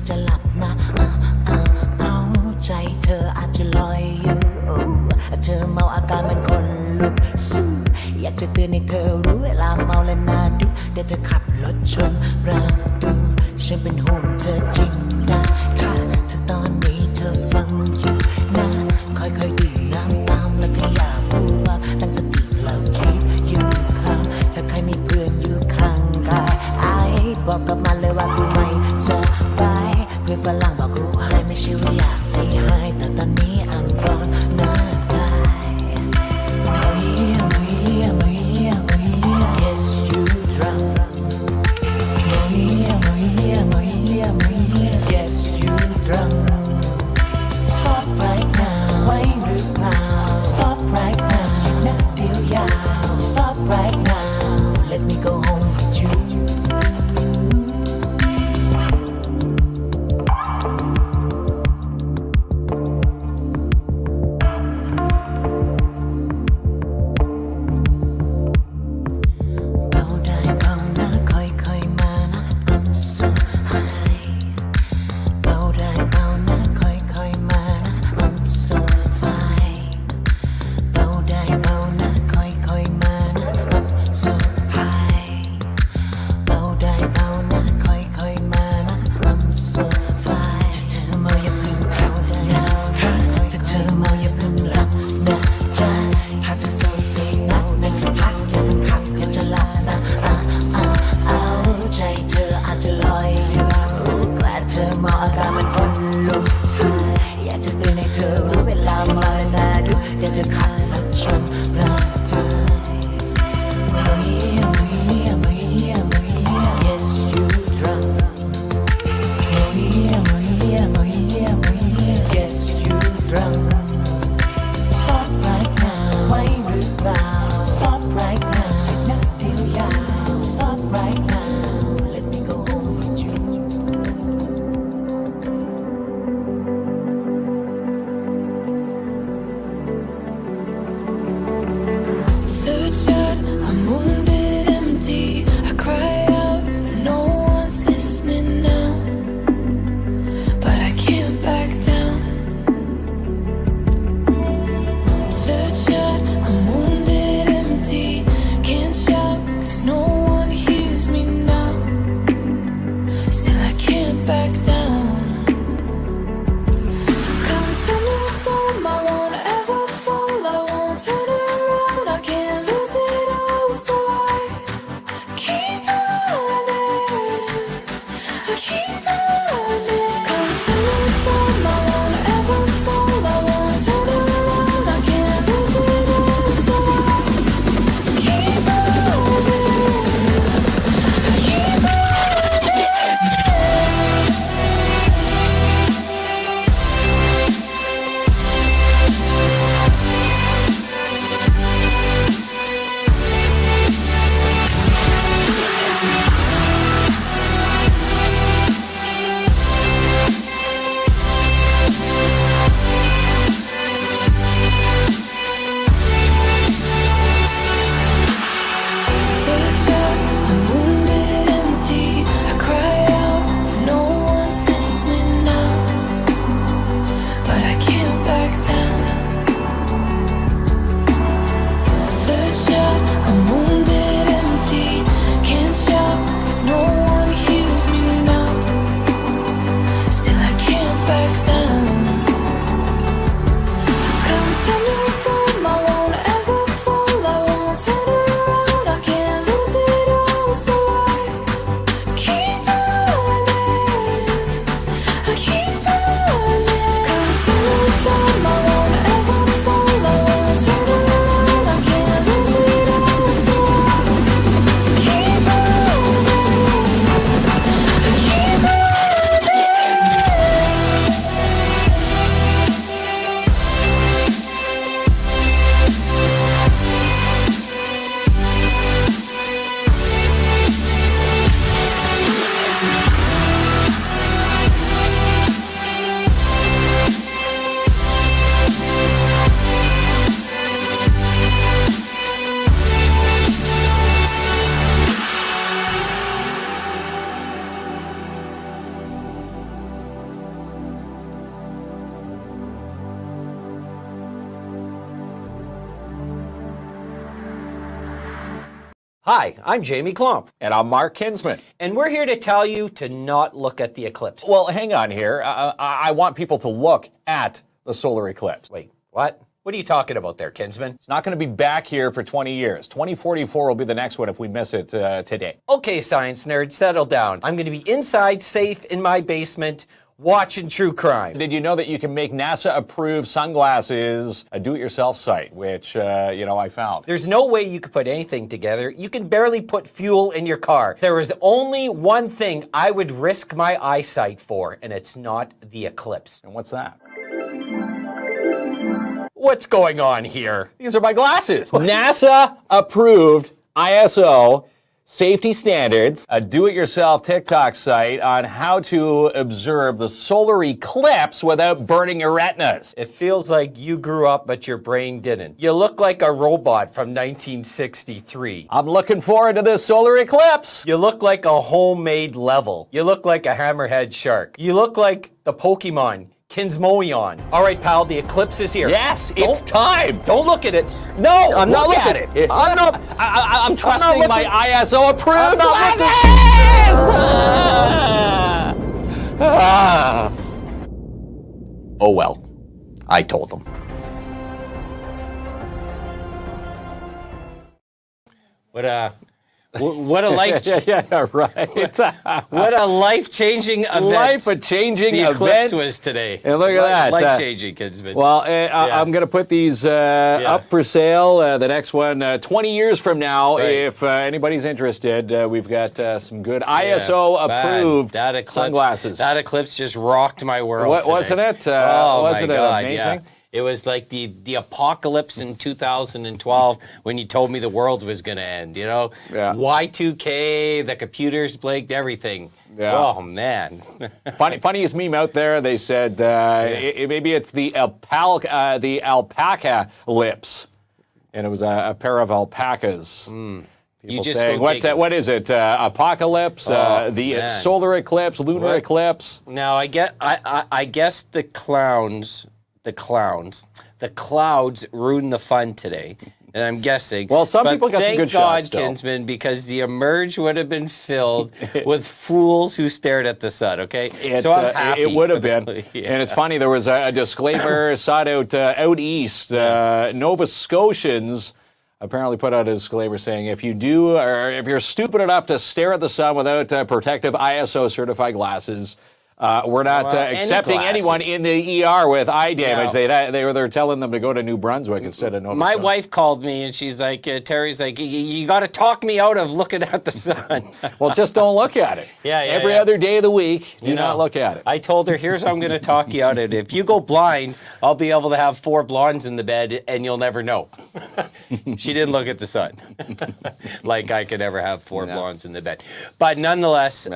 จะหลับนะเอาใจเธออาจจะลอยอยู่เธอเมาอาการมันคนลุกสู้อยากจะเตือนให้เธอรู้เวลาเมาแล้วน่าดุเดี๋ยวเธอขับรถชนประตูฉันเป็นห่วงเธอจริงนะค่ะถ้าตอนนี้เธอฟังอยู่นะค่อยๆดื่มน้ำตามแล้วก็อย่าพูดว่าตั้งสติแล้วคิดอยู่ข้างถ้าใครมีเพื่อนอยู่ข้างกายบอกกับมันเลยว่ากูไม่สบายเพื่อนฝรั่งบอกกูให้ไม่ใช่ว่าอยากsay hiแต่ตอนนี้ I'm gonna die Yes you drunk Yes you drunk Stop right now ไว้หรือเปล่า Stop right now นัดเดียวยาว Stop right now Let me go home with you Hi, I'm Jamie Klomp. And I'm Mark Kinsman. And we're here to tell you to not look at the eclipse. Well, hang on here. I want people to look at the solar eclipse. Wait, what? What are you talking about there, Kinsman? It's not going to be back here for 20 years. 2044 will be the next one if we miss it today. Okay, science nerd, settle down. I'm going to be inside, safe in my basement, watching true crime. Did you know that you can make NASA-approved sunglasses a do-it-yourself site, which, I found? There's no way you could put anything together. You can barely put fuel in your car. There is only one thing I would risk my eyesight for, and it's not the eclipse. And what's that? What's going on here? These are my glasses. NASA-approved ISO safety standards, a do-it-yourself TikTok site on how to observe the solar eclipse without burning your retinas. It feels like you grew up, but your brain didn't. You look like a robot from 1963. I'm looking forward to this solar eclipse. You look like a homemade level. You look like a hammerhead shark. You look like the Pokemon KINZ. All right, pal, the eclipse is here. Yes, it's time. Don't look at it. No, I'm not looking at it. I'm trusting my ISO approved glasses. Oh well, I told them. What a life! Yeah, right. What a life-changing event! Life-changing the event. eclipse was today. And look at that. Life-changing, Kinsman. Well, I'm going to put these up for sale. The next one, 20 years from now, Right. if anybody's interested. We've got some good ISO-approved sunglasses. That eclipse just rocked my world today. Wasn't it? Wasn't it God, amazing? Yeah. It was like the apocalypse in 2012 when you told me the world was going to end, Yeah. Y2K, the computers blinked, everything. Yeah. Oh, man. Funniest meme out there, they said maybe it's the alpaca lips. And it was a pair of alpacas. People saying, what is it? Apocalypse, the solar eclipse, lunar eclipse? Now, I guess the clouds ruined the fun today, and I'm guessing. Well, some people got some good shots, thank God, Kinsman, because the Emerge would have been filled with fools who stared at the sun, okay? So I'm happy. It would have been. And it's funny, there was a disclaimer sought out east. Nova Scotians apparently put out a disclaimer saying if you're stupid enough to stare at the sun without protective ISO certified glasses, we're not accepting anyone in the ER with eye damage. They're telling them to go to New Brunswick instead of Nova My Scotia. wife called me and she's like, Terry's like, you got to talk me out of looking at the sun. Well, just don't look at it. Every other day of the week, do not look at it. I told her, here's how I'm going to talk you out of it. If you go blind, I'll be able to have 4 blondes in the bed and you'll never know. She didn't look at the sun. Like I could ever have 4 blondes in the bed. But nonetheless,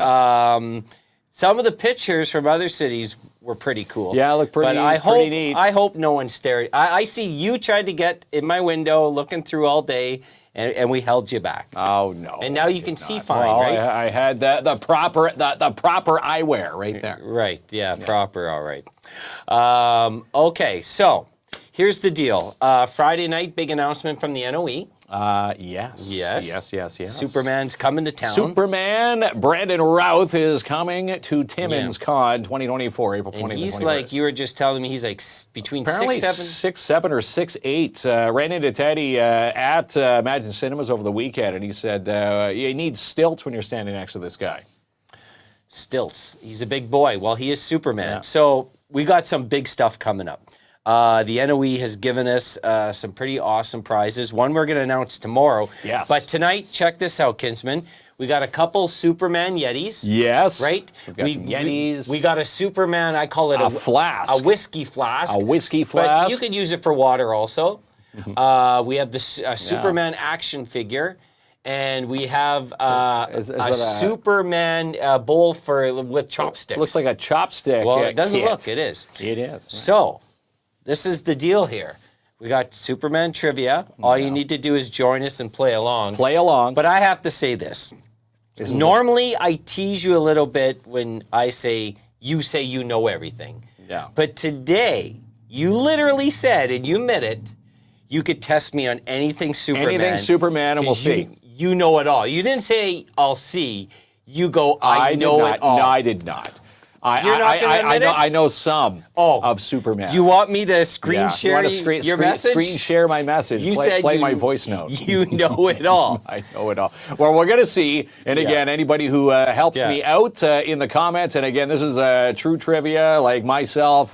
some of the pictures from other cities were pretty cool. Yeah, look pretty, pretty neat. I hope no one stared. I see you tried to get in my window looking through all day, and we held you back. Oh, no. And now you can see fine, right? I had the proper eyewear right there. Right, yeah, proper, all right. Okay, so here's the deal. Friday night, big announcement from the NOE. Yes. Superman's coming to town. Superman, Brandon Routh is coming to Timmins Con 2024, April 20th. And he's like, you were just telling me, he's like between apparently 6'7" or 6'8". Ran into Teddy at Imagine Cinemas over the weekend, and he said, you need stilts when you're standing next to this guy. Stilts. He's a big boy. Well, he is Superman. Yeah. So we got some big stuff coming up. The NOE has given us some pretty awesome prizes. One we're going to announce tomorrow. Yes. But tonight, check this out, Kinsman. We got a couple Superman Yetis. Yes. Right? We've got some Yetis. We got a Superman, I call it a flask. A whiskey flask. A whiskey flask. But you could use it for water also. We have the Superman action figure. And we have a Superman bowl with chopsticks. Looks like a chopstick. Well, it doesn't look. It is. It is. So, this is the deal here. We got Superman trivia. All you need to do is join us and play along. Play along. But I have to say this. Normally, I tease you a little bit when I say you know everything. Yeah. But today, you literally said, and you admit it, you could test me on anything Superman. Anything Superman, and we'll see. you know it all. You didn't say I'll see. You go, I know it all. No, I did not. You're not gonna admit it? I know some of Superman. You want me to screen share your message? Screen share my message. You play my voice note. You know it all. I know it all. Well, we're going to see. And again, anybody who helps me out in the comments, and again, this is true trivia, like myself.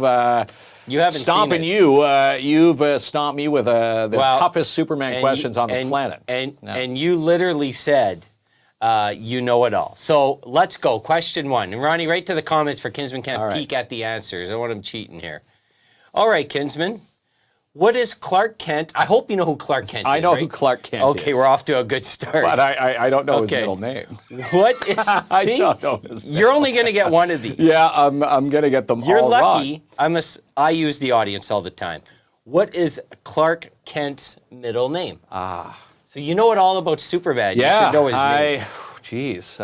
You haven't stomping seen it. You've stomped me with the toughest Superman questions on the planet. And you literally said, you know it all. So let's go. Question 1. And Ronnie, right to the comments for Kinsman can't peek at the answers. I don't want him cheating here. All right, Kinsman. What is Clark Kent? I hope you know who Clark Kent is. I know who Clark Kent is. Okay, we're off to a good start. But I don't know his middle name. What is? I don't know his middle You're only going to get one of these. Yeah, I'm going to get them all You're lucky. wrong. I use the audience all the time. What is Clark Kent's middle name? So you know it all about Superman. Yeah, you should know his name. Jeez.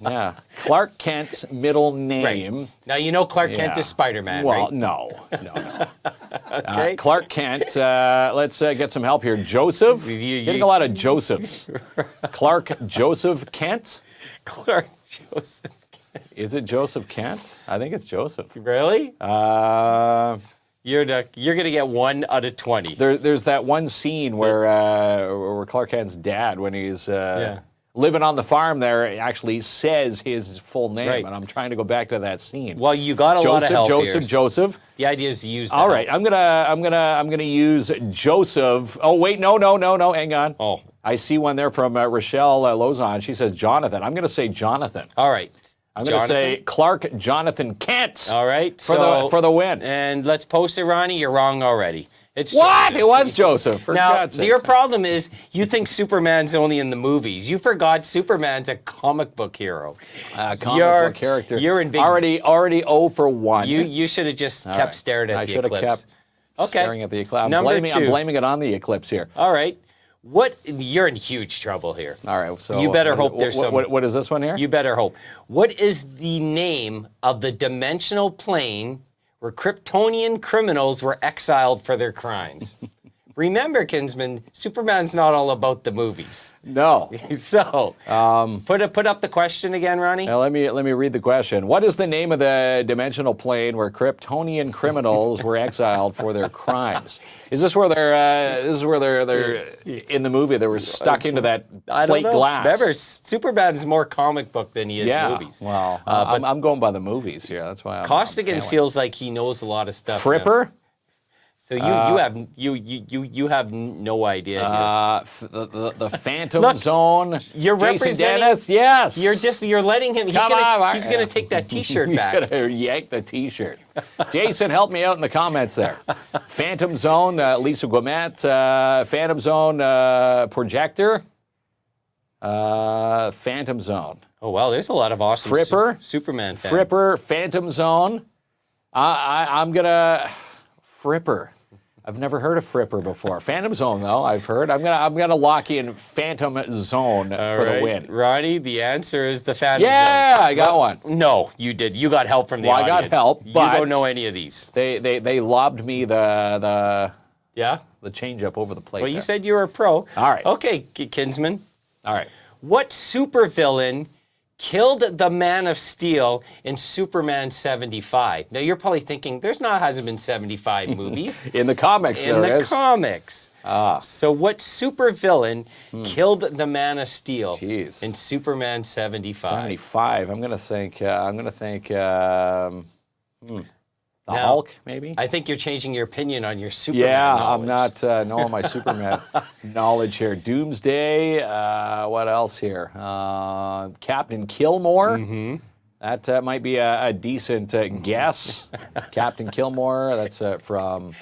Yeah. Clark Kent's middle name. Right. Now, you know Clark Kent is Spider-Man, well, right? no. Okay. Clark Kent, let's get some help here. Joseph? Getting a lot of Josephs. Clark Joseph Kent? Clark Joseph Kent. Is it Joseph Kent? I think it's Joseph. Really? You're going to get 1 out of 20. There's that one scene where Clark Kent's dad, when he's living on the farm there, actually says his full name, Right. and I'm trying to go back to that scene. Well, you got a lot of help here. Joseph. The idea is to use that. All right, I'm gonna use Joseph. Oh wait, no, hang on. Oh, I see one there from Rochelle Lozon. She says Jonathan. I'm gonna say Jonathan. all right. I'm gonna say Clark Jonathan Kent. All right. For the win. And let's post it, Ronnie. You're wrong already. It's What? Joseph. It was Joseph. For Now, God's sakes. your problem is you think Superman's only in the movies. You forgot Superman's a comic book hero. Comic book character. You're in big. already 0 for 1. You should have just kept right. staring at I the should have eclipse. kept staring at the eclipse. Number I'm 2. blaming it on the eclipse here. All right. You're in huge trouble here. All right. So You better hope there's some. What is this one here? You better hope. What is the name of the dimensional plane where Kryptonian criminals were exiled for their crimes? Remember, Kinsman, Superman's not all about the movies. No. So, put up the question again, Ronnie. Now let me read the question. What is the name of the dimensional plane where Kryptonian criminals were exiled for their crimes? Is this where they're? They're in the movie? They were stuck into that plate glass. Remember, Superman's more comic book than he is movies. Well, but I'm going by the movies here. That's why. Costigan feels like he knows a lot of stuff. Fripper. Now. So you have no idea. The Phantom Zone. You're Jason representing. Dennis, yes. You're letting him. He's gonna take that T-shirt back. He's gonna yank the T-shirt. Jason, help me out in the comments there. Phantom Zone. Lisa Guamet. Phantom Zone projector. Phantom Zone. Oh well, there's a lot of awesome Fripper. Superman fans. Fripper. Phantom Zone. I'm gonna Fripper. I've never heard of Fripper before. Phantom Zone, though, I've heard. I'm gonna lock in Phantom Zone for the win. Ronnie, the answer is the Phantom Zone. Yeah, I got one. No, you did. You got help from the audience. I got help, You but don't know any of these. They lobbed me the change up over the plate. Well, you said you were a pro. All right. Okay, Kinsman. All right. What supervillain killed the Man of Steel in Superman 75? Now, you're probably thinking, hasn't been 75 movies. In the comics, In the comics. So what supervillain killed the Man of Steel in Superman 75? 75. I'm gonna think. The Hulk, maybe? I think you're changing your opinion on your Superman knowledge. knowledge. I'm not knowing my Superman knowledge here. Doomsday, what else here? Captain Killmore. Mm-hmm. That might be a decent guess. Captain Killmore, that's from...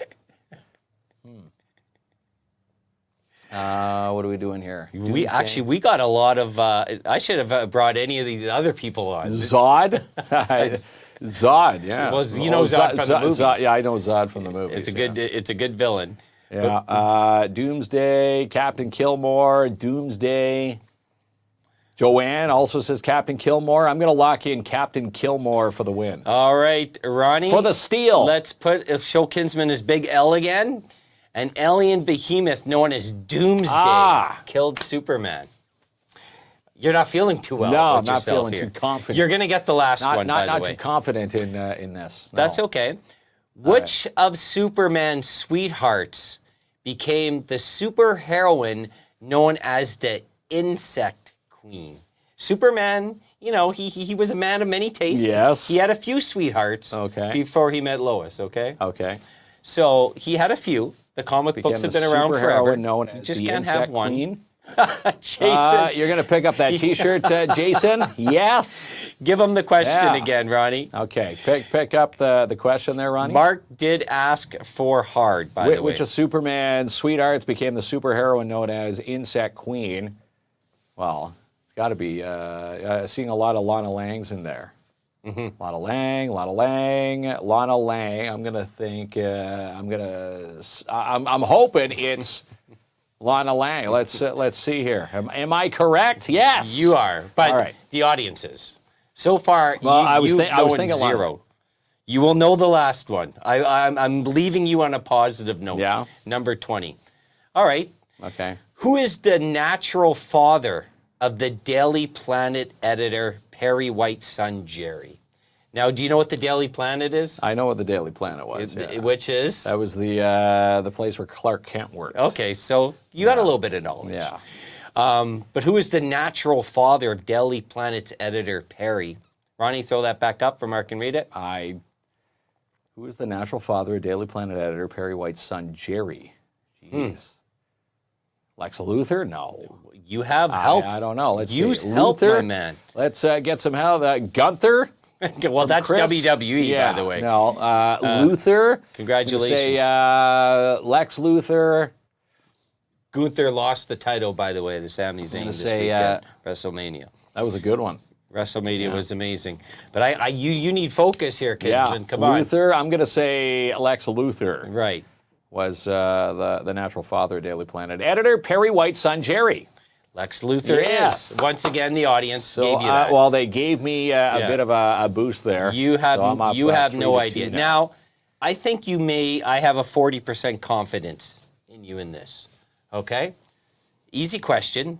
what are we doing here? We got a lot of... I should have brought any of these other people on. Zod? Zod, yeah. Zod from the movies. Zod, yeah, I know Zod from the movies. It's a good villain. Yeah. Doomsday, Captain Killmore, Doomsday. Joanne also says Captain Killmore. I'm going to lock in Captain Killmore for the win. All right, Ronnie. For the steal. Let's show Kinsman his big L again. An alien behemoth known as Doomsday killed Superman. You're not feeling too well No, about I'm not yourself feeling here. too confident. You're going to get the last one, by the Not way. too confident in this. No. That's okay. Which of Superman's sweethearts became the superheroine known as the Insect Queen? Superman, you know, he was a man of many tastes. Yes. He had a few sweethearts before he met Lois, okay? Okay. So he had a few. The comic books have been around forever. Known You as just the can't Insect have one. Queen. Jason, You're going to pick up that T-shirt, Jason? Yeah. give him the question Yeah. again, Ronnie. Okay. Pick up the question there, Ronnie. Mark did ask for hard, by the way. Which of Superman's sweethearts became the superheroine known as Insect Queen? Well, it's got to be seeing a lot of Lana Langs in there. Mm-hmm. Lana Lang. I'm gonna think. I'm hoping it's Lana Lang. Let's see here. Am I correct? Yes. You are, but All right. the audiences. So far, Well, you've I was known thinking zero. Lana. You will know the last one. I'm leaving you on a positive note. Yeah. Number 20. All right. Okay. Who is the natural father of the Daily Planet editor Perry White's son, Jerry? Now, do you know what the Daily Planet is? I know what the Daily Planet was. Yeah. Which is? That was the place where Clark Kent worked. Okay, so you got a little bit of knowledge. Yeah. But who is the natural father of Daily Planet's editor, Perry? Ronnie, throw that back up for Mark and read it. Who is the natural father of Daily Planet editor Perry White's son, Jerry? Jeez. Lex Luthor? No. You have help. I don't know. Let's Use see. help, Luthor? my man. Let's get some help. Gunther? Well, that's Chris? WWE, Yeah, by the way. No. Luther? Congratulations. Say Lex Luthor. Gunther lost the title, by the way, to Sami Zayn this week at WrestleMania. That was a good one. WrestleMania was amazing. But you need focus here, kids. Yeah. Come on. Luthor. I'm going to say Lex Luthor. Right. Was the natural father of Daily Planet editor Perry White's son, Jerry. Lex Luthor is. Once again, the audience gave you that. Well, they gave me a bit of a boost there. You have, so I'm up, you have 3-2 no idea. Now, I think I have a 40% confidence in you in this. Okay? Easy question.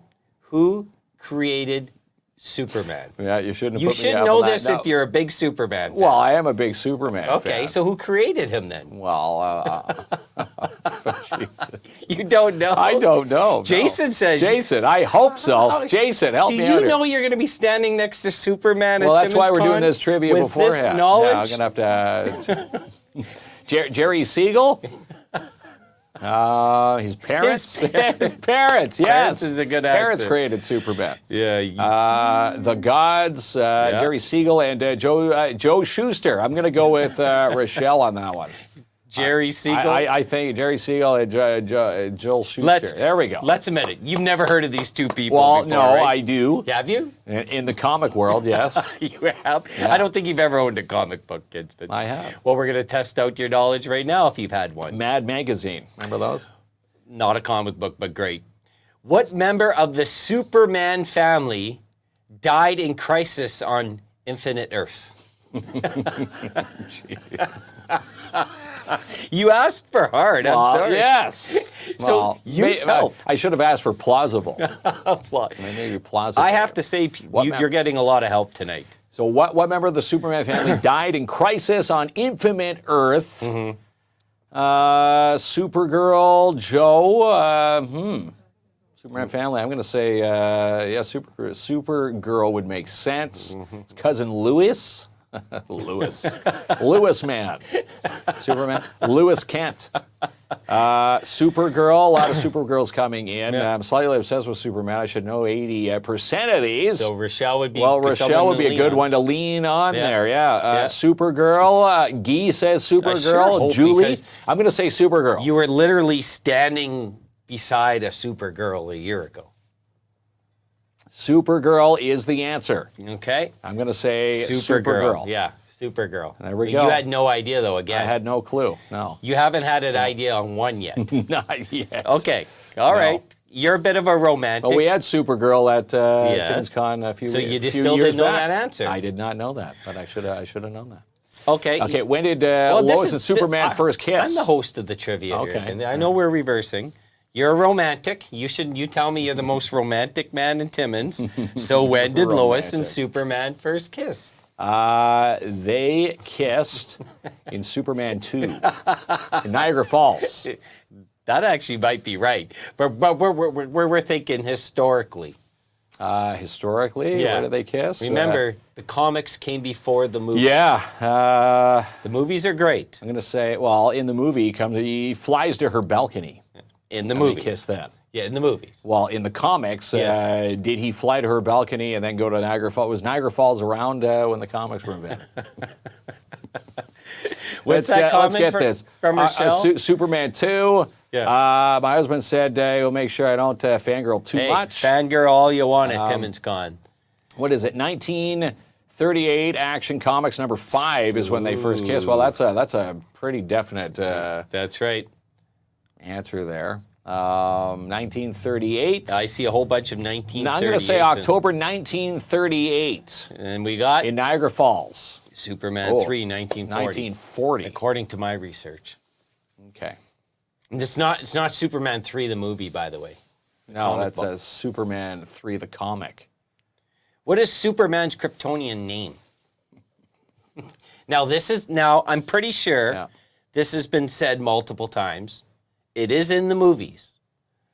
Who created Superman? Yeah, you shouldn't have You put me should up know on that. this if you're a big Superman fan. Well, I am a big Superman Okay, fan. so who created him then? Well, Jesus. You don't know? I don't know. no. Jason says... Jason, I hope so. Jason, help Do me out you know here. you're going to be standing next to Superman Well, at that's why we're Timmins doing this trivia with beforehand. this knowledge? Yeah, I'm going to have to... Jerry Siegel? His parents? His parents. His parents, yes. Parents is a good Parents answer. created Superman. Yeah. The Gods, Jerry Siegel, and Joe Schuster. I'm going to go with Rochelle on that one. Jerry Siegel? I think Jerry Siegel and Joel Schuster. There we go. Let's admit it. You've never heard of these two people Well, before, no, right? I do. Have you? In the comic world, yes. You have? Yeah. I don't think you've ever owned a comic book, kids. But I have. Well, we're going to test out your knowledge right now if you've had one. Mad Magazine. Remember those? Not a comic book, but great. What member of the Superman family died in crisis on Infinite Earths? You asked for hard. I'm sorry. Yes. So Well, use help. I should have asked for plausible. Plot. Maybe plausible. I have to say, you're getting a lot of help tonight. So what member of the Superman family died in crisis on Infinite Earth? Mm-hmm. Supergirl, Joe. Superman family. I'm going to say, Supergirl would make sense. Mm-hmm. His cousin Lewis. Lewis man. Superman. Lewis Kent. Supergirl. A lot of Supergirls coming in. Yeah. I'm slightly obsessed with Superman. I should know 80% of these. So Rochelle would be. Well, Rochelle would be a good one to lean on there. Yeah. Supergirl. Guy says Supergirl. sure hope Julie. because I'm going to say Supergirl. You were literally standing beside a Supergirl a year ago. Supergirl is the answer. Okay. I'm going to say Supergirl. Yeah, Supergirl. There we go. You had no idea though. Again, I had no clue. No. You haven't had an idea on one yet. Not yet. Okay. All right. You're a bit of a romantic. Well, we had Supergirl at TimsCon a few So you just few still years didn't know back. that answer. I did not know that, but I should have known that. Okay. Okay, when did Well, this Lois is- and Superman first kiss? I'm the host of the trivia here, Okay. and I know we're reversing. You're a romantic. You tell me you're the most romantic man in Timmins. So when did Lois and Romantic. Superman first kiss? They kissed in Superman 2 in Niagara Falls. That actually might be right. But we're thinking historically. Historically, where did they kiss? Remember, the comics came before the movies. Yeah. The movies are great. I'm going to say, well, in the movie, he flies to her balcony. In the And movies. they kiss then. Yeah, in the movies. Well, in the comics, Yes. did he fly to her balcony and then go to Niagara Falls? Was Niagara Falls around when the comics were invented? What's that comment let's get this. from Rochelle? Superman 2. Yeah. My husband said he'll make sure I don't fangirl too Hey, much. fangirl all you want at Timmins Con. What is it? 1938 Action Comics number 5 is when they first kissed. Well, that's a pretty definite That's right. answer there. 1938. I see a whole bunch of 1938s. Now I'm going to say October 1938 And we got in Niagara Falls. Superman 3, 1940. 1940. According to my research. Okay. And it's not Superman 3, the movie, by the way. No, comic that's book. Superman 3, the comic. What is Superman's Kryptonian name? Now, I'm pretty sure this has been said multiple times. It is in the movies.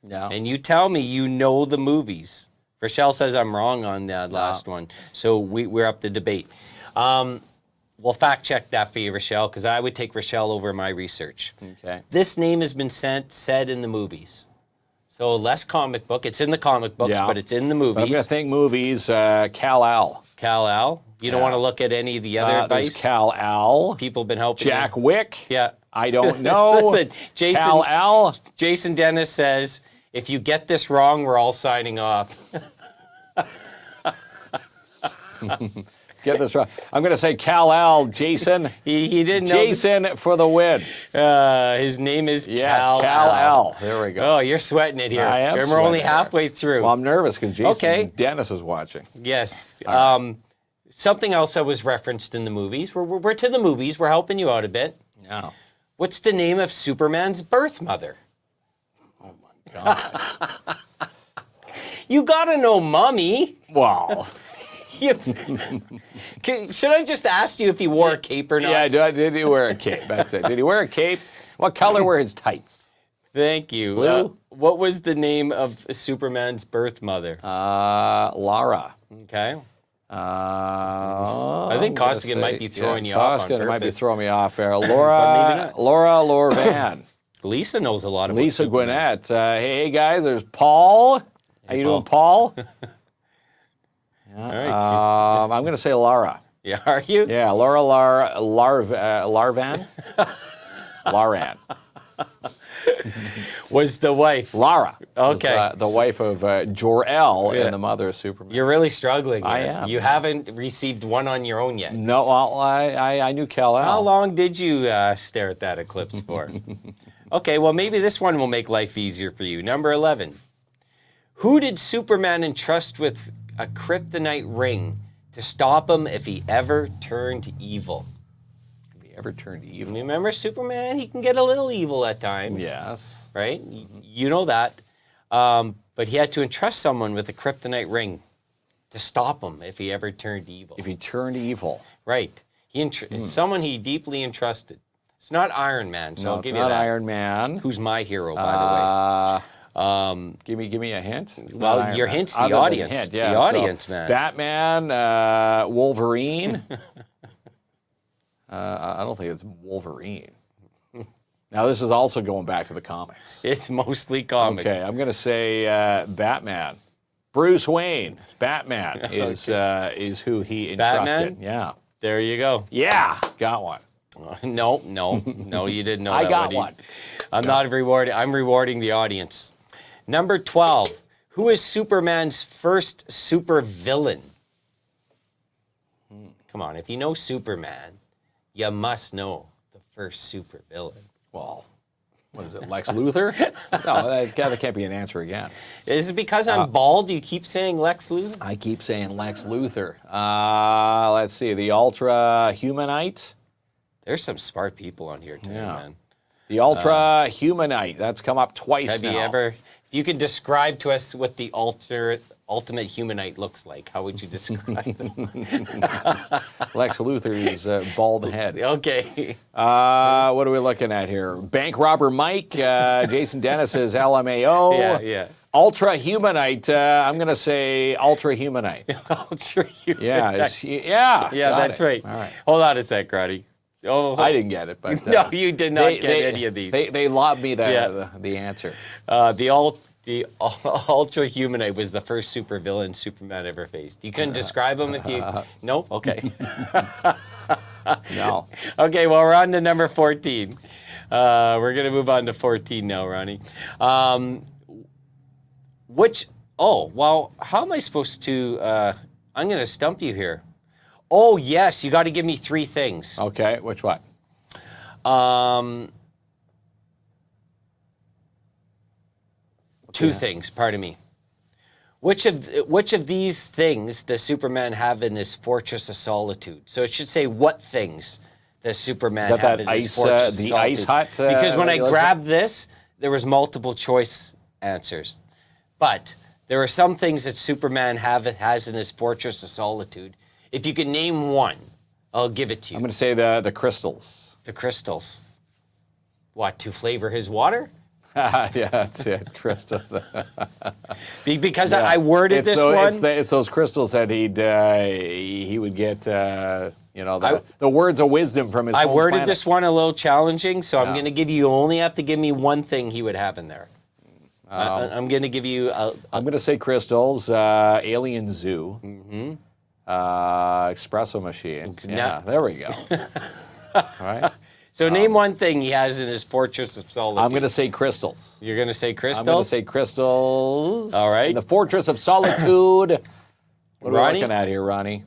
Yeah. And you tell me you know the movies. Rochelle says I'm wrong on that last one. So we're up to debate. We'll fact check that for you, Rochelle, because I would take Rochelle over my research. Okay. This name has been said in the movies. So less comic book. It's in the comic books, but it's in the movies. I'm going to think movies. Kal-El. Kal-El. You don't want to look at any of the other advice? There's Kal-El. People have been helping Jack you. Wick. Yeah. I don't know. Listen, Kal-El. Jason Dennis says, if you get this wrong, we're all signing off. Get this right. I'm going to say Kal-El, Jason. He didn't know. Jason for the win. His name is Yes, Kal-El. Kal-El. There we go. Oh, you're sweating it here. I am And we're only sweating it. halfway through. Well, I'm nervous because Jason Okay. Dennis is watching. Yes. Something else that was referenced in the movies. We're to the movies. We're helping you out a bit. No. What's the name of Superman's birth mother? Oh, my God. You gotta know Mommy. Wow. Should I just ask you if he wore a cape or not? Yeah, did he wear a cape? That's it. Did he wear a cape? What color were his tights? Thank you. Blue? What was the name of Superman's birth mother? Lara. Okay. I think Costigan might be throwing you off on Costigan might be purpose. throwing me off there. maybe not. Laura Lorvan. Lisa knows a lot about Lisa Superman. Gwinnett. Hey, guys, there's Paul. How you doing, Paul? All right. I'm going to say Lara. Yeah, are you? Yeah, Larvan. Laran. Was the wife. Lara. Okay. Was, the wife of Jor-El and the mother of Superman. You're really struggling. I here. am. You haven't received one on your own yet. No, well, I knew Kal-El. How long did you stare at that eclipse for? Okay, well, maybe this one will make life easier for you. Number 11. Who did Superman entrust with a kryptonite ring to stop him if he ever turned evil? If he ever turned evil. Remember Superman? He can get a little evil at times. Yes. Right? You know that. But he had to entrust someone with a kryptonite ring to stop him if he ever turned evil. If he turned evil. Right. Someone he deeply entrusted. It's not Iron Man, so No, I'll it's give you not that. Iron Man. Who's my hero, by the way? Give me a hint. It's Well, not Iron your Man. hint's the Other than audience. hint, yeah, The audience, man. Batman, Wolverine. I don't think it's Wolverine. Now, this is also going back to the comics. It's mostly comic. Okay, I'm going to say Batman. Bruce Wayne, Batman, is who he entrusted. Batman? Yeah. There you go. Yeah, got one. No, you didn't know that. I got Woody. one. I'm not rewarding. I'm rewarding the audience. Number 12. Who is Superman's first super villain? Come on, if you know Superman, you must know the first super villain. Well, what is it, Lex Luthor? No, that can't be an answer again. Is it because I'm bald? You keep saying Lex Luthor? I keep saying Lex Luthor. Let's see, the Ultra Humanite. There's some smart people on here too, Yeah. man. The Ultra Humanite. That's come up twice Have now. you ever? If you could describe to us what the ultimate Humanite looks like, how would you describe it? Lex Luthor's bald head. Okay. What are we looking at here? Bank robber Mike. Jason Dennis says LMAO. Yeah, yeah. Ultra Humanite. I'm going to say Ultra Humanite. Ultra Humanite. Yeah. Yeah, got that's it. right. All right. Hold on a sec, Roddy. Oh, I didn't get it, but no, you did not get any of these. They lobbed me Yeah. the answer. The Ultra Humanite was the first supervillain Superman ever faced. You couldn't describe him if you... No? Okay. No. Okay, well, we're on to number 14. We're going to move on to 14 now, Ronnie. How am I supposed to... I'm going to stump you here. Oh, yes, you got to give me 3 things. Okay, which one? Two things, pardon me. Which of these things does Superman have in his Fortress of Solitude? So it should say what things does Superman Is that have that in his ice, Fortress of the Solitude? ice hut? Because when I that you grabbed this, there was multiple choice answers. But there are some things that Superman has in his Fortress of Solitude. If you can name one, I'll give it to you. I'm going to say the crystals. The crystals. What, to flavor his water? Yeah, that's it, crystal. Because I worded this one. It's those crystals that he would get, the words of wisdom from his I home worded planet. this one a little challenging, so I'm going to give you only have to give me one thing he would have in there. I'm going to give you. I'm going to say crystals, alien zoo, espresso machine. Yeah, there we go. All right. So name one thing he has in his Fortress of Solitude. I'm going to say crystals. You're going to say crystals? I'm going to say crystals. All right. In the Fortress of Solitude. What are we Ronnie? looking at here, Ronnie?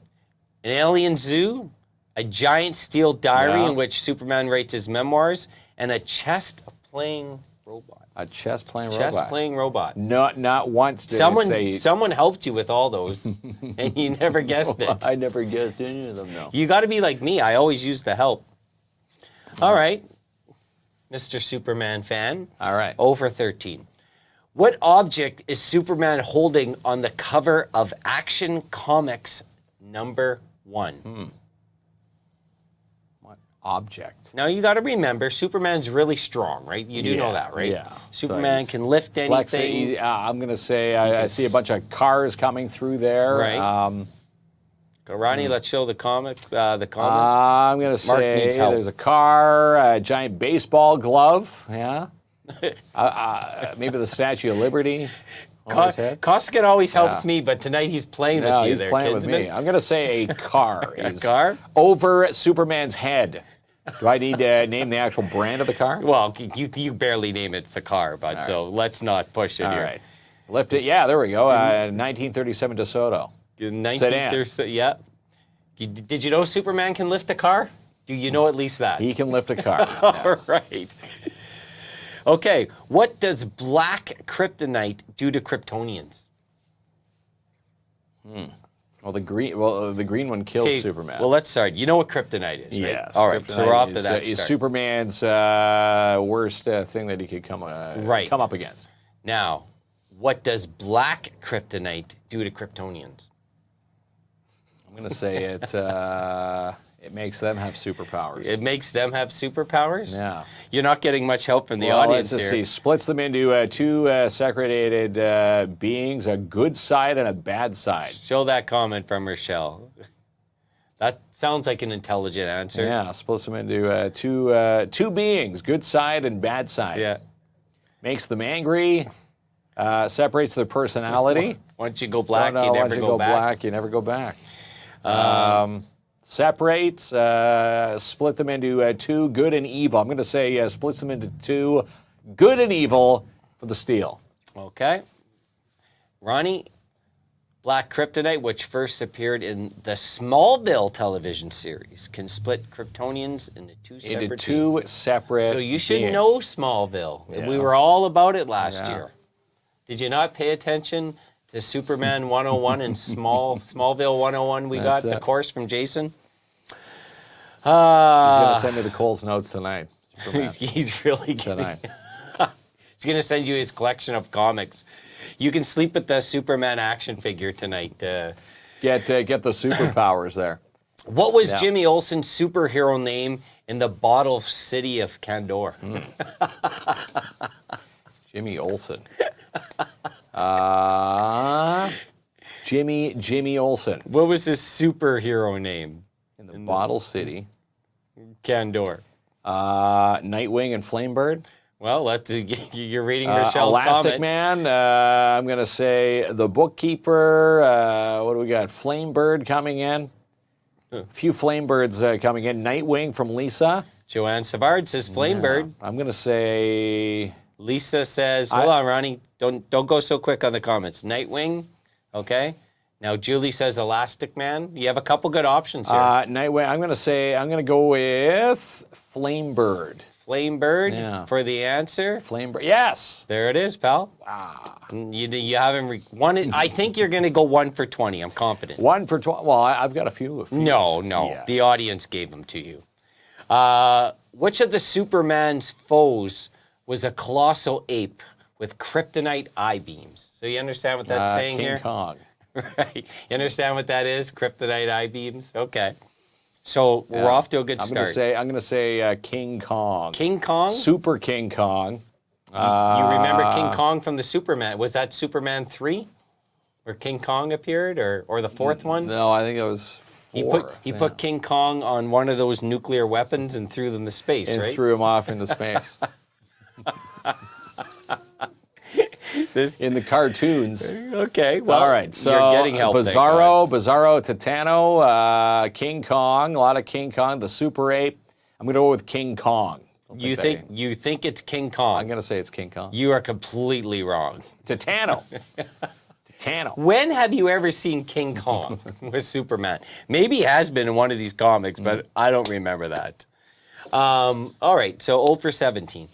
An alien zoo, a giant steel diary in which Superman writes his memoirs, and a chess-playing robot. A chess-playing robot. Chess-playing robot. Not once did Someone it say... someone helped you with all those, and you never guessed it. I never guessed any of them, no. You got to be like me. I always use the help. All right, Mr. Superman fan. All right. Over 13. What object is Superman holding on the cover of Action Comics #1? What object? Now, you got to remember, Superman's really strong, right? You do know that, right? Yeah. Superman So can lift anything. I'm going to say I see a bunch of cars coming through there. Right. Go, Ronnie, let's show the comics. The comments. I'm going to Mark say needs help. there's a car, a giant baseball glove. Yeah. Maybe the Statue of Liberty on his head. Koskin always helps me, but tonight he's playing No, with you he's there, playing Kinsman. with me. I'm going to say a car. A is car? over Superman's head. Do I need to name the actual brand of the car? Well, you barely name it's a car, but so let's not push it All here. right. Lift it. Yeah, there we go. 1937 DeSoto. 1930, yeah. Did you know Superman can lift a car? Do you know at least that? He can lift a car. All right. Okay, what does black kryptonite do to Kryptonians? Well, the green one kills Okay, Superman. well, let's start. You know what kryptonite is, right? Yes. All right, so we're off to that is start. Superman's worst thing that he could come up against. Now, what does black kryptonite do to Kryptonians? I'm going to say it makes them have superpowers. It makes them have superpowers? Yeah. You're not getting much help from the Well, audience let's just here. see. Splits them into two segregated beings, a good side and a bad side. Show that comment from Rochelle. That sounds like an intelligent answer. Yeah, splits them into two beings, good side and bad side. Yeah. Makes them angry, separates their personality. Once you go black, No, you never once you go back. black, you never go back. Separate, split them into two, good and evil. I'm going to say splits them into two, good and evil for the Steel. Okay. Ronnie, black kryptonite, which first appeared in the Smallville television series, can split Kryptonians into two separate Into two beings. separate So you should beings. know Smallville. Yeah. We were all about it last Yeah. year. Did you not pay attention to Superman 101 and Smallville 101 we got, That's the it. course from Jason? He's going to send me the Coles notes tonight. Superman He's really good. tonight. He's going to send you his collection of comics. You can sleep with the Superman action figure tonight. Get the superpowers there. What was Yeah. Jimmy Olsen's superhero name in the bottle city of Candor? Jimmy Olsen. Jimmy Olsen What was his superhero name? in the Bottle City. Candor. Nightwing and Flamebird. Well, you're reading Rochelle's Elastic comment. Man. I'm going to say the Bookkeeper. What do we got? Flamebird coming in. A few Flamebirds coming in. Nightwing from Lisa. Joanne Savard says Flamebird. I'm going to say... Lisa says, hold on, Ronnie. Don't go so quick on the comments. Nightwing. Okay. Now Julie says Elastic Man. You have a couple good options here. Nightwing. I'm going to go with Flamebird. Flamebird for the answer. Flamebird. Yes. There it is, pal. Wow. You haven't won. I think you're going to go 1 for 20. I'm confident. 1 for 12. Well, I've got a few. No. Yeah. The audience gave them to you. Which of the Superman's foes was a colossal ape with kryptonite eye beams? So you understand what that's saying King here? Kong. Right. You understand what that is? Kryptonite eye beams? Okay. So we're off to a good start. I'm gonna say King Kong. King Kong? Super King Kong. You remember King Kong from the Superman? Was that Superman 3? Where King Kong appeared? Or the fourth one? No, I think it was 4. He put King Kong on one of those nuclear weapons and threw them to space, and right? threw him off into space. In the cartoons. Okay, well, All right, so you're getting help. Bizarro Titano, King Kong, a lot of King Kong, the Super Ape. I'm gonna go with King Kong. You think it's King Kong? I'm gonna say it's King Kong. You are completely wrong. Titano. When have you ever seen King Kong with Superman? Maybe he has been in one of these comics, but I don't remember that. All right, so 0 for 17.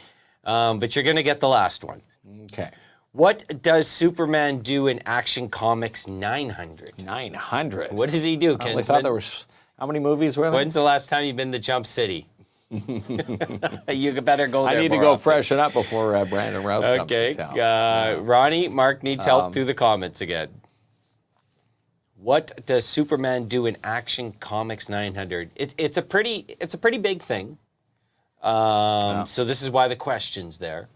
But you're going to get the last one. Okay. What does Superman do in Action Comics 900? 900. What does he do, I only Kinsman? thought there was. How many movies were there? When's the last time you've been to Jump City? You better go there. I need to more go often. freshen up before Brandon Routh comes Okay. to town. Ronnie, Mark needs help through the comments again. What does Superman do in Action Comics 900? It's a pretty big thing. So this is why the question's there.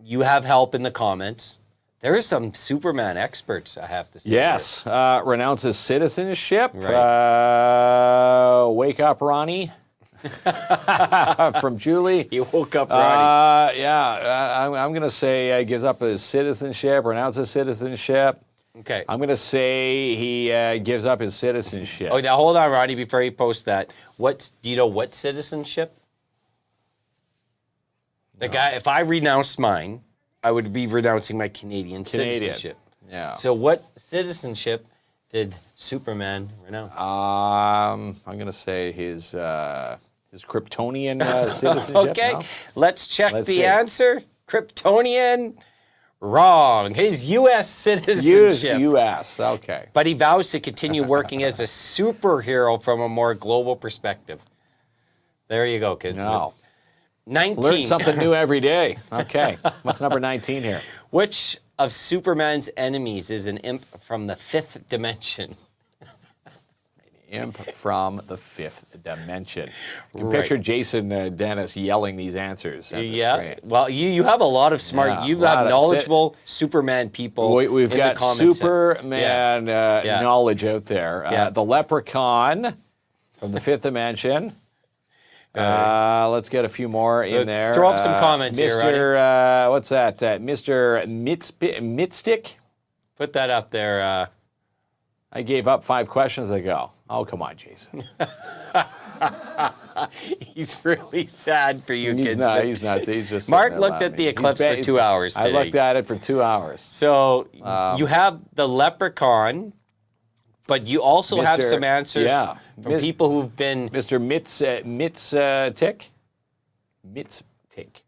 You have help in the comments. There are some Superman experts, I have to say. Yes. Renounces citizenship. Right. Wake up, Ronnie. From Julie. You woke up, Ronnie. I'm going to say gives up his citizenship, renounces citizenship. Okay. I'm going to say he gives up his citizenship. Oh, now hold on, Ronnie, before you post that. Do you know what citizenship? The guy, if I renounced mine, I would be renouncing my Canadian citizenship. Yeah. So what citizenship did Superman renounce? I'm going to say his Kryptonian citizenship. Okay, No? let's check Let's the see. answer. Kryptonian, wrong. His U.S. citizenship. U.S. Okay. But he vows to continue working as a superhero from a more global perspective. There you go, kids. No. 19. Learn something new every day. Okay. What's number 19 here? Which of Superman's enemies is an imp from the 5th dimension? Imp from the 5th dimension. You can Right. picture Jason Dennis yelling these answers. At the Yeah. screen. Well, you have a lot of smart, Yeah, you a lot have of knowledgeable Superman people. We've in got the comments. Superman Yeah. knowledge out there. Yeah. The Leprechaun from the 5th dimension. Let's get a few more in Let's there. throw up some comments here, Mr. What's that? Mr. Mitstick? Put that up there. I gave up 5 questions ago. Oh, come on, Jason. He's really sad for you, He's kids. not. He's not. He's just. Mark sitting there looked at the laughing. eclipse for 2 hours I today. looked at it for 2 hours. So you have the Leprechaun, but you also have Mr. some answers yeah. from people who've been. Mr. Mitztick? Mitztick.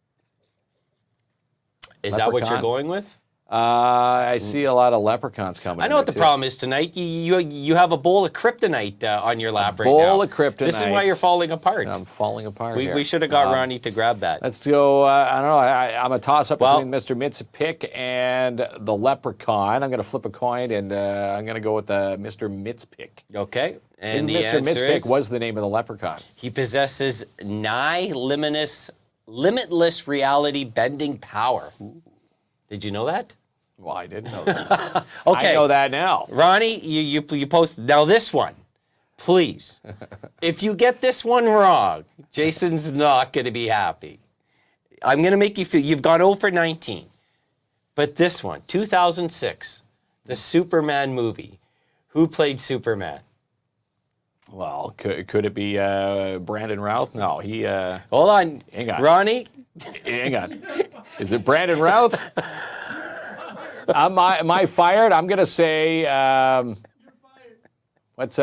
Is that what you're Leprechaun. going with? I see a lot of leprechauns coming. I know what the problem is tonight. You have a bowl of kryptonite on your lap right now. Bowl of kryptonite. This is why you're falling apart. I'm falling apart here. We should have got Ronnie to grab that. Let's go. I don't know. I'm a toss-up between Mr. Mitz-Pick and the leprechaun. I'm going to flip a coin, and I'm going to go with Mr. Mitz-Pick. Okay. And the Mr. answer Mitz-Pick is, was the name of the leprechaun. he possesses limitless reality bending power. Did you know that? Well, I didn't know that. Okay. I know that now. Ronnie, you posted. Now this one, please. If you get this one wrong, Jason's not going to be happy. I'm going to make you feel, you've gone 0 for 19. But this one, 2006, the Superman movie. Who played Superman? Well, could it be Brandon Routh? No, he... Hold on. Hang on. Ronnie? Hang on. Is it Brandon Routh? Am I fired? I'm going to say... what's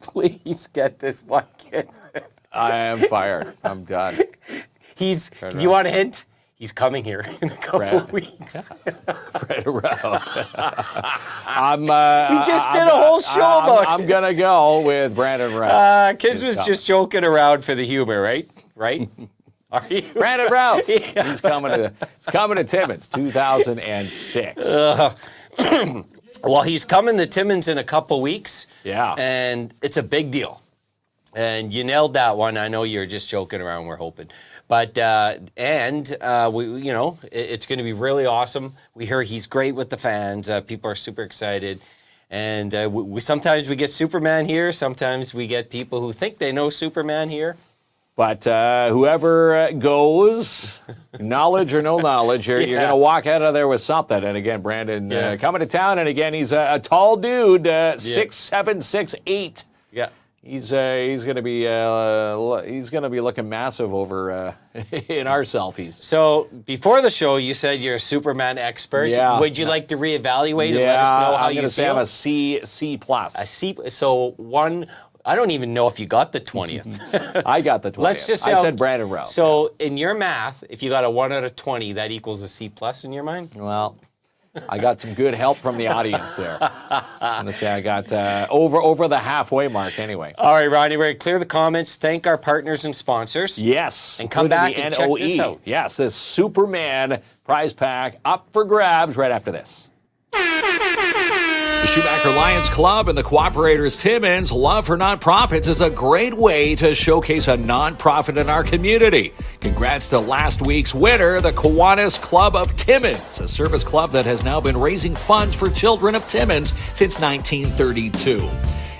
Please get this one, kid. I am fired. I'm done. Do you want a hint? He's coming here in a couple of weeks. Brandon Routh. We just did a whole show about it. I'm going to go with Brandon Routh. KINZ was just joking around for the humor, right? Are you? Brandon Routh. Yeah. He's coming to Timmins, 2006. Well, he's coming to Timmins in a couple weeks. Yeah. And it's a big deal. And you nailed that one. I know you're just joking around, we're hoping. But, it's going to be really awesome. We hear he's great with the fans. People are super excited. And sometimes we get Superman here. Sometimes we get people who think they know Superman here. But whoever goes, knowledge or no knowledge, you're going to walk out of there with something. And again, Brandon coming to town. And again, he's a tall dude, 6'7", 6'8". Yeah. He's going to be looking massive over in our selfies. So before the show, you said you're a Superman expert. Yeah. Would you like to reevaluate and let us know how you feel? I'm going to say I'm a C plus. A C. So one. I don't even know if you got the 20th. I got the 20th. Let's just say I said Brandon Routh. So in your math, if you got a 1 out of 20, that equals a C plus in your mind? Well, I got some good help from the audience there. I'm going to say I got over the halfway mark anyway. All right, Ronnie, we're going to clear the comments, thank our partners and sponsors. Yes. And come back and check this out. Yes, this Superman prize pack up for grabs right after this. The Schumacher Lions Club and the Cooperators Timmins Love for Nonprofits is a great way to showcase a nonprofit in our community. Congrats to last week's winner, the Kiwanis Club of Timmins, a service club that has now been raising funds for children of Timmins since 1932.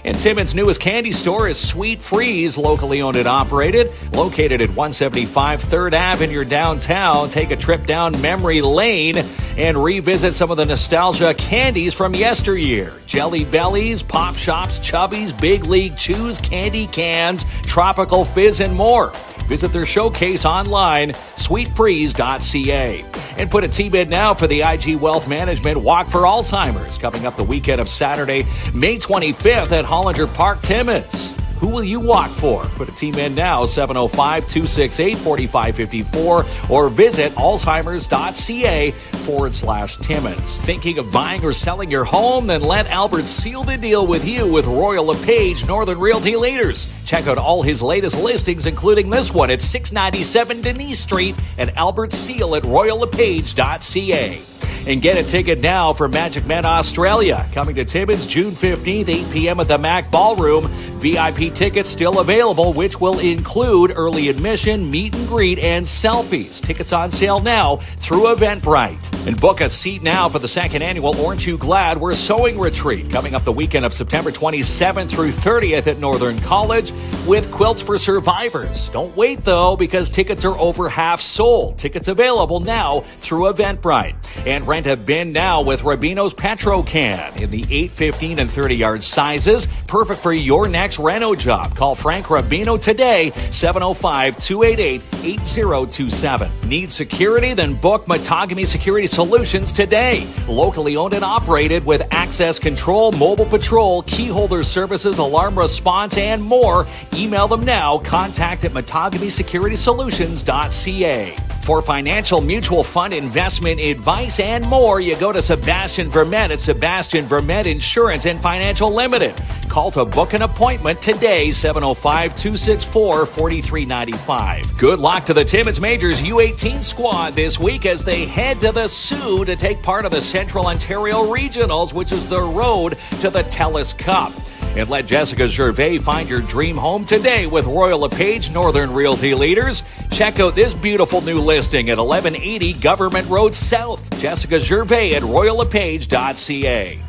And Timmins' newest candy store is Sweet Freeze, locally owned and operated. Located at 175 3rd Ave in your downtown, take a trip down memory lane and revisit some of the nostalgia candies from yesteryear. Jelly Bellies, Pop Shops, Chubbies, Big League Chews, Candy Cans, Tropical Fizz, and more. Visit their showcase online, sweetfreeze.ca. And put a T-bid now for the IG Wealth Management Walk for Alzheimer's, coming up the weekend of Saturday, May 25th at Hollinger Park, Timmins. Who will you walk for? Put a team in now, 705-268-4554, or visit alzheimers.ca/Timmins. Thinking of buying or selling your home? Then let Albert seal the deal with you with Royal LePage Northern Realty Leaders. Check out all his latest listings, including this one at 697 Denise Street and Albert Seal at royallepage.ca. And get a ticket now for Magic Men Australia, coming to Timmins June 15th, 8 p.m. at the Mac Ballroom. VIP tickets still available, which will include early admission, meet and greet, and selfies. Tickets on sale now through Eventbrite. And book a seat now for the second annual Aren't You Glad We're Sewing Retreat, coming up the weekend of September 27th through 30th at Northern College with Quilts for Survivors. Don't wait, though, because tickets are over half sold. Tickets available now through Eventbrite. And rent a bin now with Rubino's Petro Can in the 8, 15, and 30-yard sizes. Perfect for your next reno job. Call Frank Rubino today, 705-288-8027. Need security? Then book Matagami Security Solutions today. Locally owned and operated with access control, mobile patrol, key holder services, alarm response, and more. Email them now. Contact at MatagamiSecuritySolutions.ca. For financial mutual fund investment advice and more, you go to Sebastian Vermette at Sebastian Vermette Insurance and Financial Limited. Call to book an appointment today, 705-264-4395. Good luck to the Timmins Majors U18 squad this week as they head to the Sioux to take part of the Central Ontario Regionals, which is the road to the TELUS Cup. And let Jessica Gervais find your dream home today with Royal LePage Northern Realty Leaders. Check out this beautiful new listing at 1180 Government Road South. Jessica Gervais at royallepage.ca.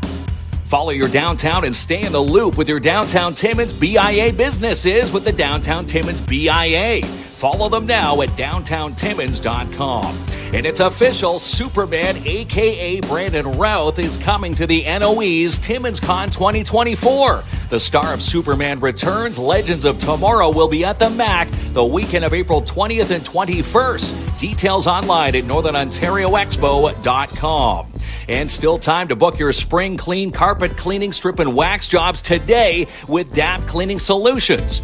Follow your downtown and stay in the loop with your Downtown Timmins BIA businesses with the Downtown Timmins BIA. Follow them now at downtowntimmins.com. And it's official, Superman, a.k.a. Brandon Routh, is coming to the NOE's Timmins Con 2024. The star of Superman returns. Legends of Tomorrow will be at the MAC the weekend of April 20th and 21st. Details online at northernontarioexpo.com. And still time to book your spring clean carpet cleaning, strip, and wax jobs today with DAP Cleaning Solutions.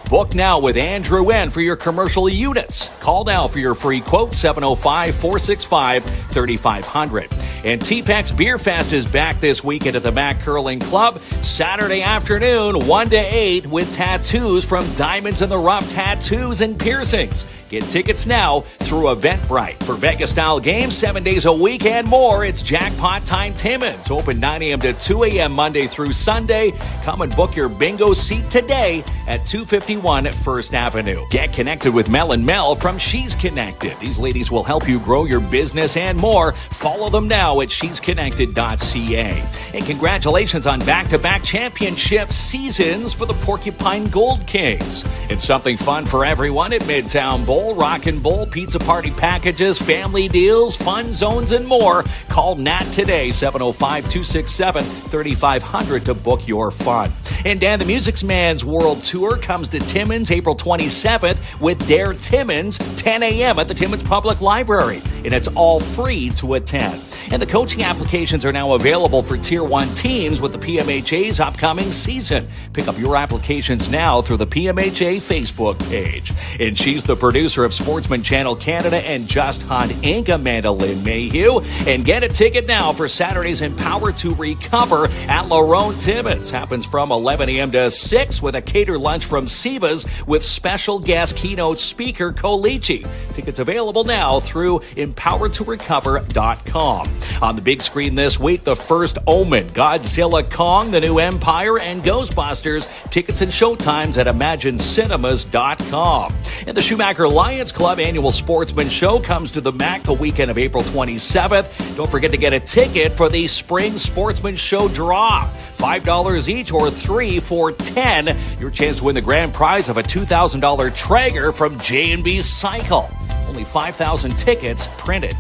Book now with Andrew N. for your commercial units. Call now for your free quote, 705-465-3500. And TPEX Beer Fest is back this weekend at the Mac Curling Club. Saturday afternoon, 1 to 8, with tattoos from Diamonds in the Rough Tattoos and Piercings. Get tickets now through Eventbrite. For Vegas-style games 7 days a week and more, it's Jackpot Time Timmins. Open 9 a.m. to 2 a.m. Monday through Sunday. Come and book your bingo seat today at 251 First Avenue. Get connected with Mel and Mel from She's Connected. These ladies will help you grow your business and more. Follow them now at shesconnected.ca. And congratulations on back-to-back championship seasons for the Porcupine Gold Kings. It's something fun for everyone at Midtown Bowl. Rockin' Bowl, pizza party packages, family deals, fun zones, and more. Call Nat today, 705-267-3500 to book your fun. And Dan the Music Man's World Tour comes to Timmins April 27th with Dare Timmins, 10 a.m. at the Timmins Public Library. And it's all free to attend. And the coaching applications are now available for Tier 1 teams with the PMHA's upcoming season. Pick up your applications now through the PMHA Facebook page. And she's the producer of Sportsman Channel Canada and Just Hunt Inc., Amanda Lynn Mayhew. And get a ticket now for Saturday's Empower to Recover at Larone Timmins. Happens from 11 a.m. to 6 with a catered lunch from Siva's with special guest keynote speaker Kolichi. Tickets available now through empowertorecover.com. On the big screen this week, The First Omen, Godzilla Kong, The New Empire, and Ghostbusters. Tickets and showtimes at imaginecinemas.com. And the Schumacher Lions Club annual sportsman show comes to the MAC the weekend of April 27th. Don't forget to get a ticket for the spring sportsman show draw. $5 each or 3 for $10. Your chance to win the grand prize of a $2,000 Traeger from J&B Cycle. Only 5,000 tickets printed.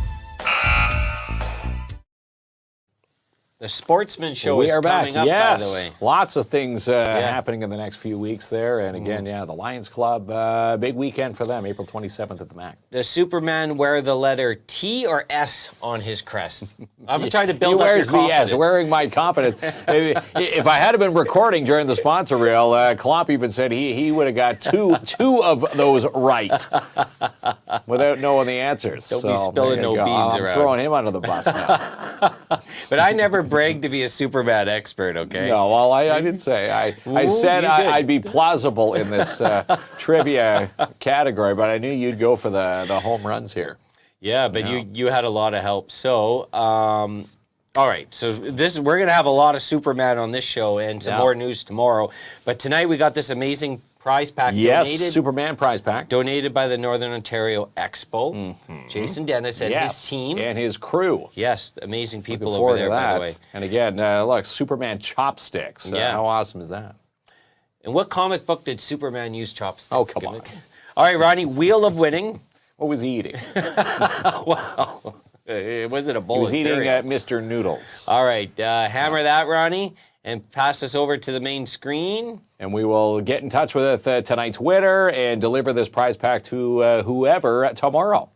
The Sportsman Show we is are coming back. up, Yes. by the way. Lots of things happening in the next few weeks there. And again, the Lions Club, big weekend for them, April 27th at the MAC. Does Superman wear the letter T or S on his crest? I'm trying to build He up your wears the confidence. S, wearing my confidence. If I had been recording during the sponsor reel, KLOMP even said he would have got two of those right without knowing the answers. Don't be spilling no beans I'm around. throwing him under the bus now. But I never bragged to be a Superman expert, okay? No, well, I didn't say. I said you did. I'd be plausible in this trivia category, but I knew you'd go for the home runs here. Yeah, but you had a lot of help. So, all right. So we're gonna have a lot of Superman on this show and some more news tomorrow. But tonight we got this amazing prize pack donated. Superman prize pack. Donated by the Northern Ontario Expo. Jason Dennis and his team. And his crew. Yes, amazing people Looking over forward there, to that. by the way. And again, look, Superman chopsticks. How awesome is that? And what comic book did Superman use chopsticks? Oh, come on. All right, Ronnie, Wheel of Winning. What was he eating? Wow. Was it a bowl He was of eating cereal? Mr. Noodles. All right, hammer that, Ronnie, and pass us over to the main screen. And we will get in touch with tonight's winner and deliver this prize pack to whoever tomorrow.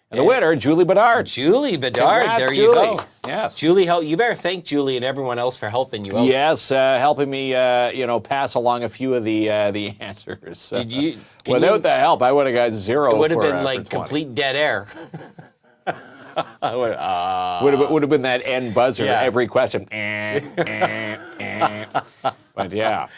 And the winner, Julie Bedard. Julie Bedard, Congrats, there you Julie. go. Yes. Julie, you better thank Julie and everyone else for helping you out. Yes, helping me, pass along a few of the answers. Did you? Without the help, I would have got 0. It would have been for like 20. complete dead air. Would have been that end buzzer every question. But yeah.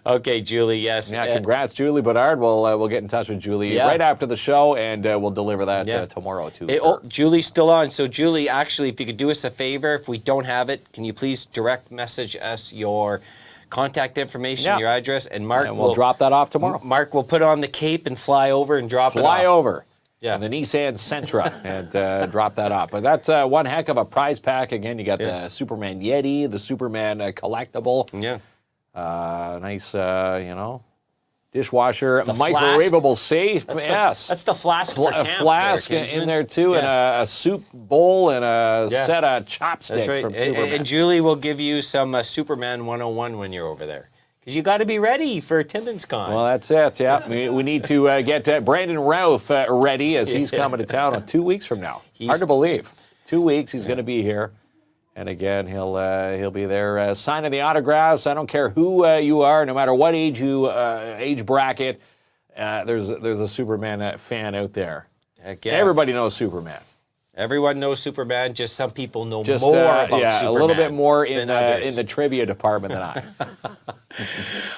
Okay, Julie. Yes. Yeah. Congrats, Julie Bedard. We'll get in touch with Julie right after the show, and we'll deliver that tomorrow too. Julie's still on. So Julie, actually, if you could do us a favor, if we don't have it, can you please direct message us your contact information, your address, and Mark we'll drop that off tomorrow. Mark will put on the cape and fly over and drop it off. Fly over. Yeah. And the Nissan Sentra and drop that off. But that's one heck of a prize pack. Again, you got the Superman Yeti, the Superman collectible. Yeah. Nice, dishwasher, microwavable safe. That's the flask for camp. A flask in there too, and a soup bowl and a set of chopsticks from Superman. And Julie will give you some Superman 101 when you're over there. Because you got to be ready for Timmins Con. Well, that's it, yeah. We need to get Brandon Routh ready as he's coming to town in 2 weeks from now. Hard to believe. 2 weeks he's going to be here. And again, he'll be there signing the autographs. I don't care who you are, no matter what age bracket. There's a Superman fan out there. Everybody knows Superman. Everyone knows Superman. Just some people know more about Superman. A little bit more in the trivia department than I.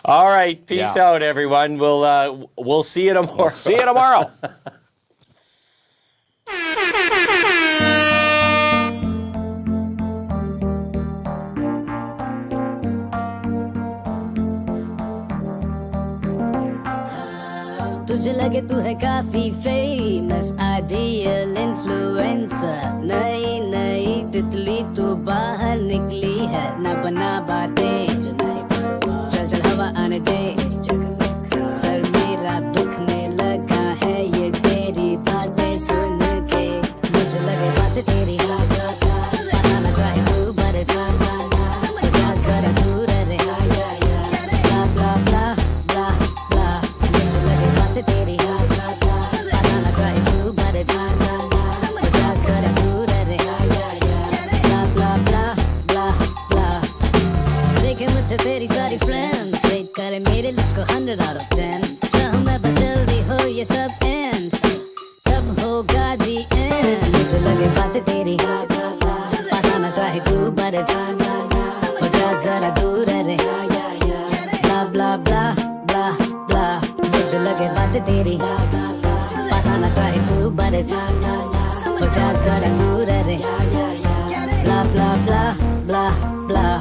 All right, peace out, everyone. We'll see you tomorrow. See you tomorrow. तुझे लगे तू है काफी famous ideal influencer नई नई तितली तू बाहर निकली है ना बना बातें चल चल हवा आने दे सर मेरा दुखने लगा है ये तेरी बातें सुन के मुझे लगे बातें तेरी पता न चाहे तू बड़े जरा दूर रहे blah blah blah blah blah मुझे लगे बातें तेरी पता न चाहे तू बड़े जरा दूर रहे blah blah blah blah blah देखे मुझे तेरी सारी फ्रेंड्स रेट करे मेरे लुक्स को 100 out of 10 चाहूं मैं बस जल्दी हो ये सब एंड कब होगा दी एंड मुझे लगे बातें तेरी पता न चाहे तू बड़े जरा दूर रहे blah blah blah blah blah मुझे लगे बातें तेरी पता न चाहे तू बड़े जरा दूर रहे blah blah blah blah blah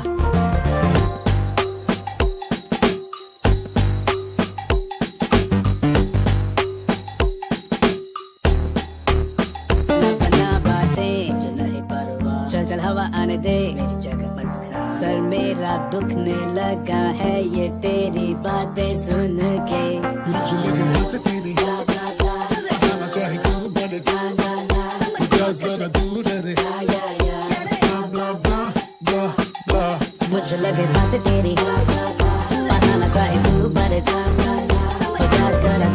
चल चल हवा आने दे मेरी जगह मत खा सर मेरा दुखने लगा है ये तेरी बातें सुन के मुझे लगे बातें तेरी जाना चाहे तू बड़े जरा दूर रहे blah blah blah blah मुझे लगे बातें तेरी पता न चाहे तू बड़े जरा